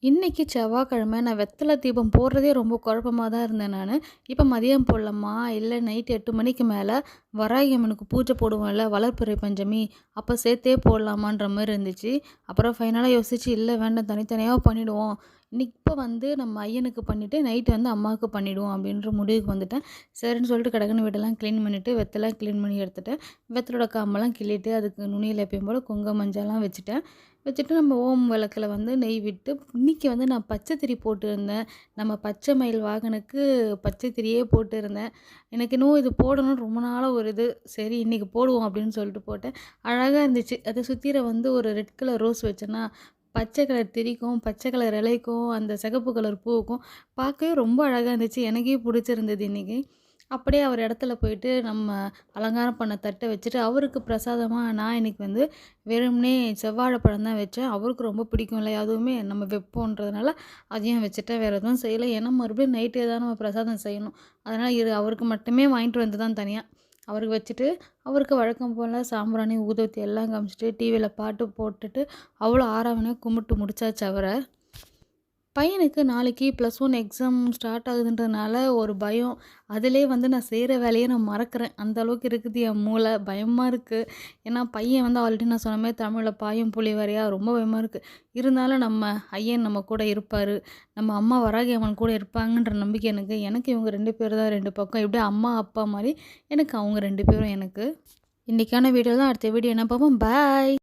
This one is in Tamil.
இன்னைக்கு செவ்வாய்க்கிழமை நான் வெத்தலை தீபம் போடுறதே ரொம்ப குழப்பமா தான் இருந்தேன் நானு. இப்ப மதியம் போடலாமா? இல்ல நைட் 8 மணிக்கு மேல வராகி அம்மனுக்கு பூஜை போடுவோம்ல, வளர்பிறை பஞ்சமி, அப்ப சேர்த்தே போடலாமான்ற மாரி இருந்துச்சு. அப்புறம் ஃபைனலா யோசிச்சு, இல்ல வேண்டாம் தனித்தனியா பண்ணிடுவோம். இப்ப வந்து நம்ம ஐயனுக்கு பண்ணிட்டு, நைட் வந்து அம்மாவுக்கு பண்ணிடுவோம் அப்படின்ற முடிவுக்கு வந்துட்டேன். சரின்னு சொல்லிட்டு கடகன்னு வீடெல்லாம் கிளீன் பண்ணிட்டு, வெத்தலாம் கிளீன் பண்ணி எடுத்துட்டேன். வெத்தலோட காம்பெல்லாம் கிள்ளிட்டு, அதுக்கு நுனியில எப்பயும் போல குங்குமம், மஞ்சள்லாம் வச்சுட்டேன். வச்சுட்டு நம்ம ஓம் விளக்குல வந்து நெய் விட்டு இன்னைக்கு வந்து நான் பச்சை திரி போட்டிருந்தேன். நம்ம பச்சை மயில் வாகனுக்கு பச்சை திரியே போட்டிருந்தேன். எனக்கு இன்னும் இது போடணும்னு ரொம்ப நாளா ஒரு இது. சரி இன்னைக்கு போடுவோம் அப்படின்னு சொல்லிட்டு போட்டேன். அழகா இருந்துச்சு. அத சுத்திர வந்து ஒரு ரெட் கலர் ரோஸ் வச்சேன்னா, பச்சை கலர் திரிக்கும், பச்சை கலர் இலைக்கும், அந்த சிகப்பு கலர் பூவுக்கும் பார்க்கவே ரொம்ப அழகா இருந்துச்சு. எனக்கே பிடிச்சிருந்தது இன்னைக்கு. அப்படியே அவர் இடத்துல போயிட்டு நம்ம அலங்காரம் பண்ண தட்ட வச்சுட்டு, அவருக்கு பிரசாதமா நான் இன்னைக்கு வந்து வெறுமனே செவ்வாழைப்பழம் தான் வச்சேன். அவருக்கு ரொம்ப பிடிக்கும் இல்லையா? அதுவுமே நம்ம வைப்போன்றதுனால அதையும் வச்சுட்டேன். வேறு எதுவும் செய்யல. ஏன்னா மறுபடியும் நைட்டு தான் நம்ம பிரசாதம் செய்யணும். அதனால் அவருக்கு மட்டுமே வாங்கிட்டு வந்து தான் தனியா. அவருக்கு வச்சுட்டு, அவருக்கு வழக்கம் போல சாம்பிராணி, ஊதுவத்தி எல்லாம் காமிச்சுட்டு, டிவியில பாட்டு போட்டுட்டு, அவ்வளோ ஆராதனையா கும்பிட்டு முடிச்சாச்சு அவர. பையனுக்கு நாளைக்கு +1 எக்ஸாம் ஸ்டார்ட் ஆகுதுன்றதுனால ஒரு பயம். அதிலயே வந்து நான் செய்கிற வேலைய நான் மறக்கிறேன். அந்த அளவுக்கு இருக்குது என் மூளை. பயமா இருக்கு. ஏன்னா பையன் வந்து ஆல்ரெடி நான் சொன்ன மாரி தமிழ்ல பாயும் புலிவாரியா ரொம்ப பயமா இருக்கு. இருந்தாலும் நம்ம ஐயன் நம்ம கூட இருப்பாரு. நம்ம அம்மா வராகி அம்மன் கூட இருப்பாங்கன்ற நம்பிக்கை எனக்கு. எனக்கு இவங்க 2 பேர் தான் 2 பக்கம். எப்படியோ அம்மா, அப்பா மாரி எனக்கு அவங்க 2 பேரும் எனக்கு. இன்னைக்கான வீடியோ தான். அடுத்த வீடியோ என்ன பார்ப்போம். பாய்.